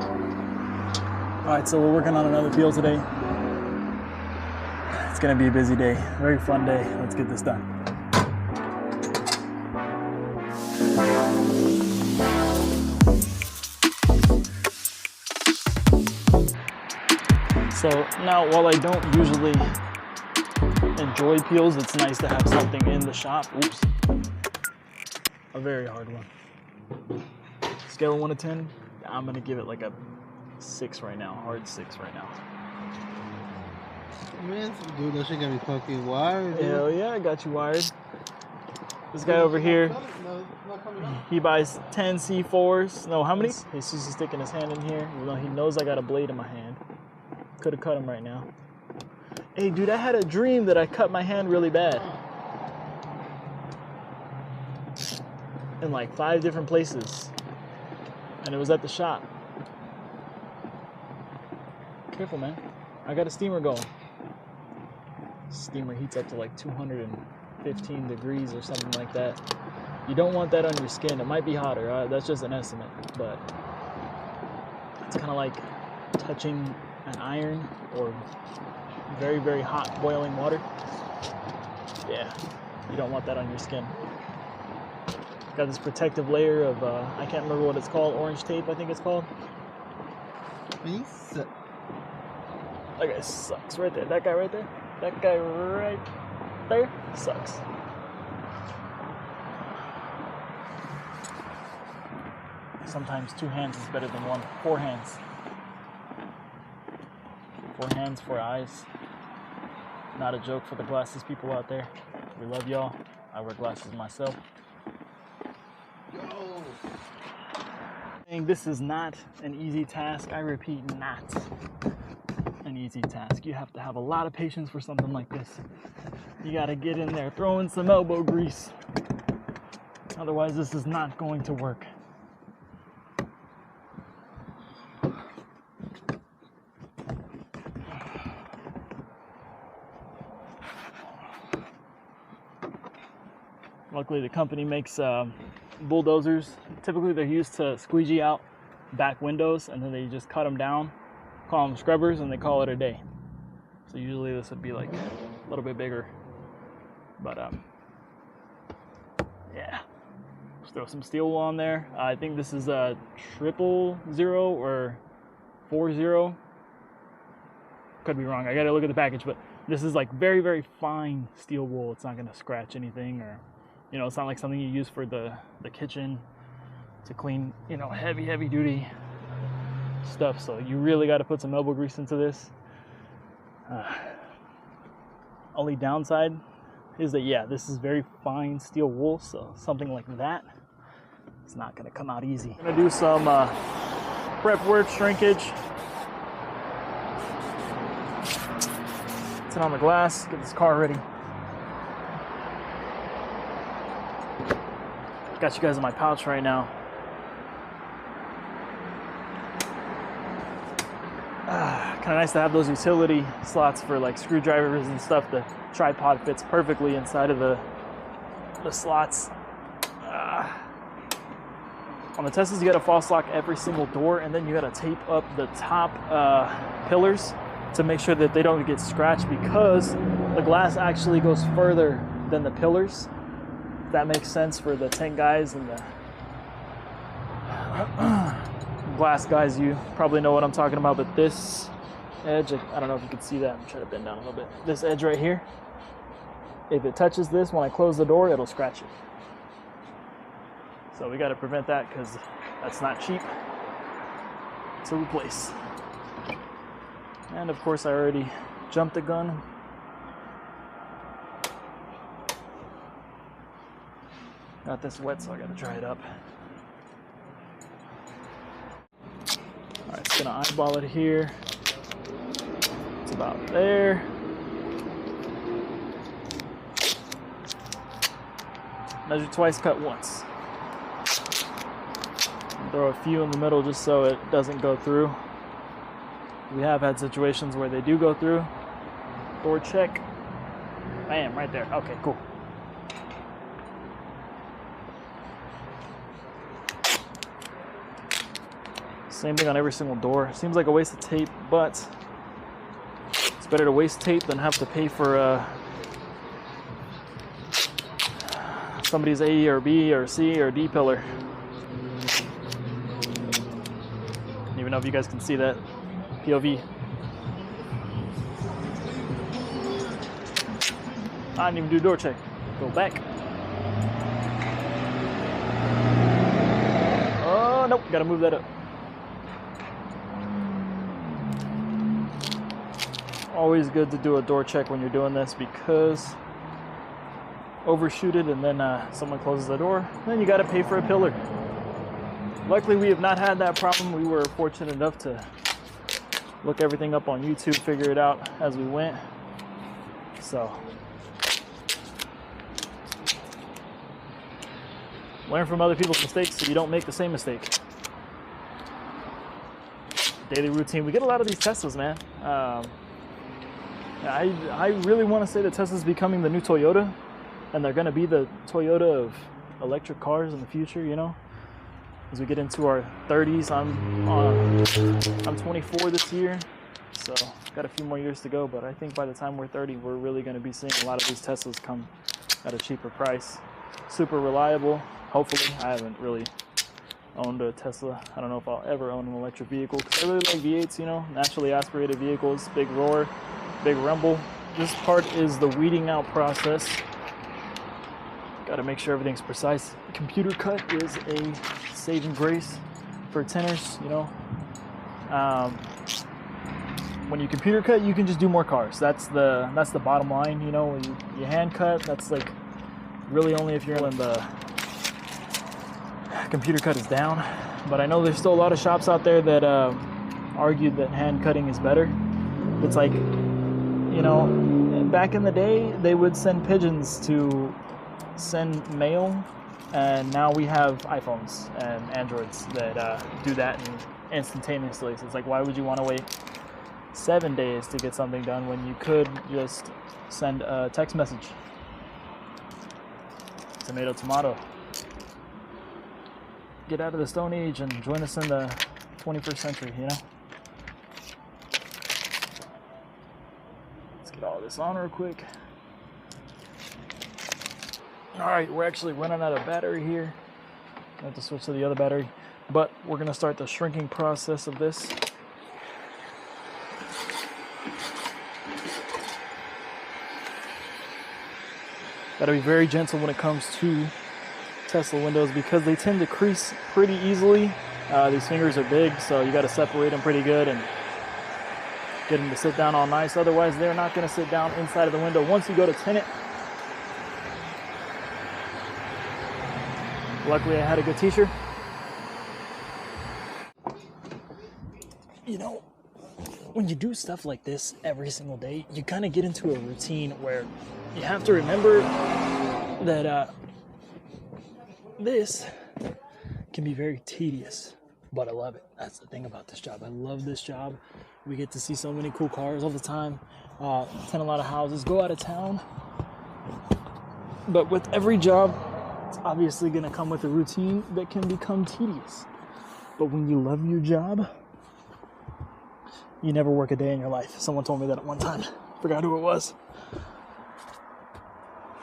All right, so we're working on another peel today. It's gonna be a busy day, very fun day. Let's get this done. So now, while I don't usually enjoy peels, it's nice to have something in the shop. Oops. A very hard one. Scale of 1 to 10, I'm gonna give it like a 6 right now, hard 6 right now. Man, dude, that shit got me fucking wired. Dude. Hell yeah, I got you wired. This guy over here, he buys 10 C4s. No, how many? He's just sticking his hand in here, even though he knows I got a blade in my hand. Could have cut him right now. Hey, dude, I had a dream that I cut my hand really bad. In like 5 different places. And it was at the shop. Careful, man. I got a steamer going. Steamer heats up to like 215 degrees or something like that. You don't want that on your skin. It might be hotter. That's just an estimate. But it's kind of like touching an iron or very, very hot boiling water. Yeah, you don't want that on your skin. Got this protective layer of, I can't remember what it's called, orange tape, I think it's called. That guy sucks right there. That guy right there. That guy right there sucks. Sometimes 2 hands is better than 1. 4 hands. 4 hands, 4 eyes. Not a joke for the glasses people out there. We love y'all. I wear glasses myself. This is not an easy task. I repeat, not an easy task. You have to have a lot of patience for something like this. You gotta get in there, throw in some elbow grease. Otherwise, this is not going to work. Luckily, the company makes bulldozers. Typically, they're used to squeegee out back windows, and then they just cut them down, call them scrubbers, and they call it a day. So usually this would be like a little bit bigger. But yeah, just throw some steel wool on there. I think this is a 000 or 40. Could be wrong. I gotta look at the package, but this is like very, very fine steel wool. It's not gonna scratch anything, or you know, it's not like something you use for the kitchen to clean, you know, heavy duty stuff. So you really got to put some elbow grease into this. Only downside is that, yeah, this is very fine steel wool, so something like that, it's not going to come out easy. I'm going to do some prep work shrinkage. Sit on the glass, get this car ready. Got you guys in my pouch right now. Kind of nice to have those utility slots for like screwdrivers and stuff. The tripod fits perfectly inside of the slots. On the Teslas, you got to false lock every single door, and then you got to tape up the top pillars to make sure that they don't get scratched, because the glass actually goes further than the pillars. If that makes sense for the tank guys and the glass guys, you probably know what I'm talking about. But this edge, I don't know if you can see that. I'm trying to bend down a little bit. This edge right here, if it touches this when I close the door, it'll scratch it. So we got to prevent that, because that's not cheap to replace. And of course, I already jumped the gun. Got this wet, so I gotta dry it up. All right, just gonna eyeball it here. It's about there. Measure twice, cut once. And throw a few in the middle just so it doesn't go through. We have had situations where they do go through. Door check. Bam, right there. Okay, cool. Same thing on every single door. Seems like a waste of tape, but it's better to waste tape than have to pay for somebody's A or B or C or D pillar. Don't even know if you guys can see that POV. I didn't even do door check. Go back. Oh, nope, gotta move that up. Always good to do a door check when you're doing this, because overshoot it and then someone closes the door, then you gotta pay for a pillar. Luckily, we have not had that problem. We were fortunate enough to look everything up on YouTube, figure it out as we went. So, learn from other people's mistakes so you don't make the same mistake. Daily routine. We get a lot of these Teslas, man. I really want to say that Tesla's becoming the new Toyota, and they're going to be the Toyota of electric cars in the future, you know? As we get into our 30s, I'm 24 this year, so got a few more years to go, but I think by the time we're 30, we're really going to be seeing a lot of these Teslas come at a cheaper price. Super reliable. Hopefully. I haven't really owned a Tesla. I don't know if I'll ever own an electric vehicle, because I really like V8s, you know, naturally aspirated vehicles, big roar, big rumble. This part is the weeding out process. Got to make sure everything's precise. Computer cut is a saving grace for tenors, you know. When you computer cut, you can just do more cars. That's the bottom line, you know. When you hand cut, that's like really only if you're in the computer cut is down. But I know there's still a lot of shops out there that argued that hand cutting is better. It's like, you know, back in the day, they would send pigeons to send mail, and now we have iPhones and Androids that do that instantaneously. So it's like, why would you want to wait 7 days to get something done when you could just send a text message? Tomato, tomato. Get out of the Stone Age and join us in the 21st century, you know? Let's get all this on real quick. Alright, we're actually running out of battery here. I have to switch to the other battery. But we're going to start the shrinking process of this. Got to be very gentle when it comes to Tesla windows, because they tend to crease pretty easily. These fingers are big, so you got to separate them pretty good and get them to sit down all nice. Otherwise, they're not going to sit down inside of the window once you go to tint it. Luckily, I had a good teacher. You know, when you do stuff like this every single day, you kind of get into a routine where you have to remember that this can be very tedious, but I love it. That's the thing about this job. I love this job. We get to see so many cool cars all the time, tint a lot of houses, go out of town. But with every job, it's obviously going to come with a routine that can become tedious. But when you love your job, you never work a day in your life. Someone told me that at one time. Forgot who it was.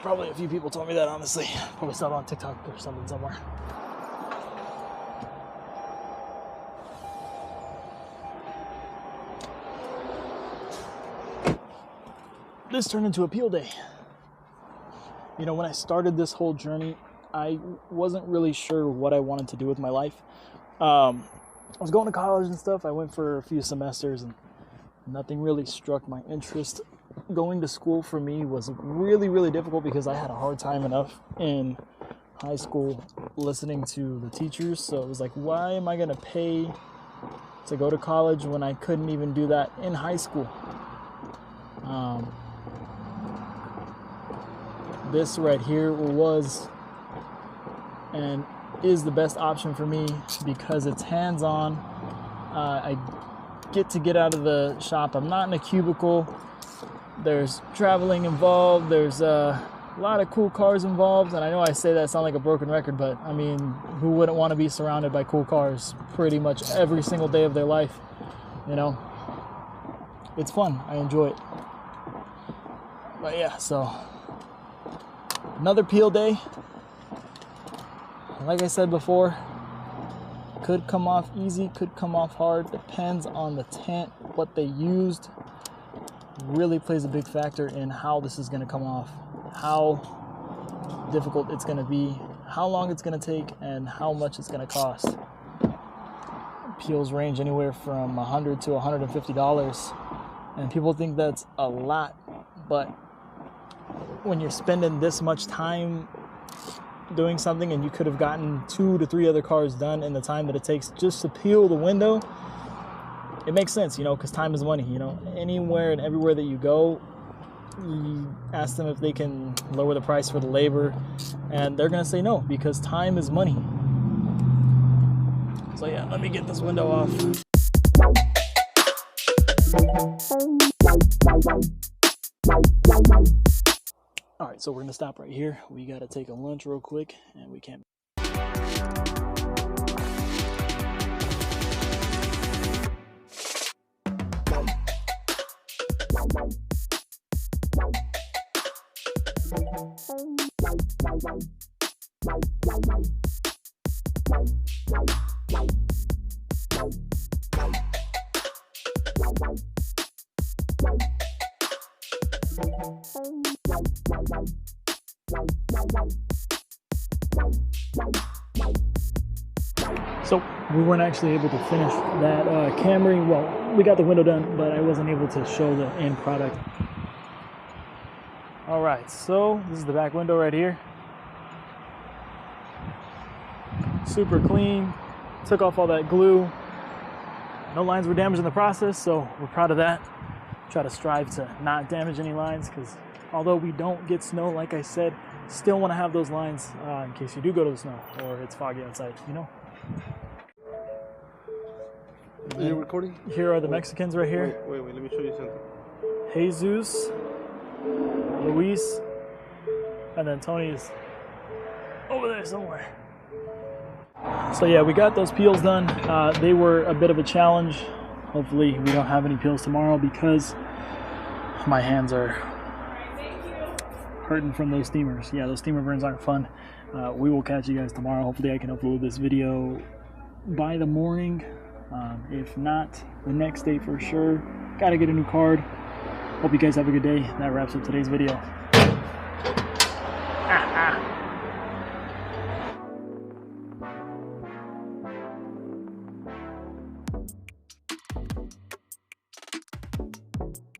Probably a few people told me that, honestly. Probably saw it on TikTok or something somewhere. This turned into a peel day. You know, when I started this whole journey, I wasn't really sure what I wanted to do with my life. I was going to college and stuff. I went for a few semesters and nothing really struck my interest. Going to school for me was really, really difficult because I had a hard time enough in high school listening to the teachers. So it was like, why am I going to pay to go to college when I couldn't even do that in high school? This right here was and is the best option for me because it's hands-on. I get to get out of the shop. I'm not in a cubicle. There's traveling involved. There's A lot of cool cars involved, and I know I say that sound like a broken record, but I mean, who wouldn't want to be surrounded by cool cars pretty much every single day of their life? You know, it's fun. I enjoy it. But yeah, so another peel day. Like I said before, could come off easy, could come off hard. Depends on the tent, what they used. Really plays a big factor in how this is going to come off, how difficult it's going to be, how long it's going to take, and how much it's going to cost. Peels range anywhere from $100 to $150, and people think that's a lot, but when you're spending this much time doing something and you could have gotten 2 to 3 other cars done in the time that it takes just to peel the window, it makes sense, you know, because time is money. You know, anywhere and everywhere that you go, you ask them if they can lower the price for the labor, and they're gonna say no, because time is money. So yeah, let me get this window off. All right, so we're gonna stop right here. We gotta take a lunch real quick, and we can't. So we weren't actually able to finish that Camry. Well, we got the window done, but I wasn't able to show the end product. All right, so this is the back window right here. Super clean. Took off all that glue. No lines were damaged in the process, so we're proud of that. Try to strive to not damage any lines, because although we don't get snow, like I said, still want to have those lines in case you do go to the snow or it's foggy outside, you know? Are you recording? Here are the Mexicans right here. Wait, let me show you something. Jesus, Luis, and then Tony is over there somewhere. So yeah, we got those peels done. They were a bit of a challenge. Hopefully we don't have any peels tomorrow, because my hands are hurting from those steamers. Yeah, those steamer burns aren't fun. We will catch you guys tomorrow. Hopefully I can upload this video by the morning. If not, the next day for sure. Gotta get a new card. Hope you guys have a good day. That wraps up today's video.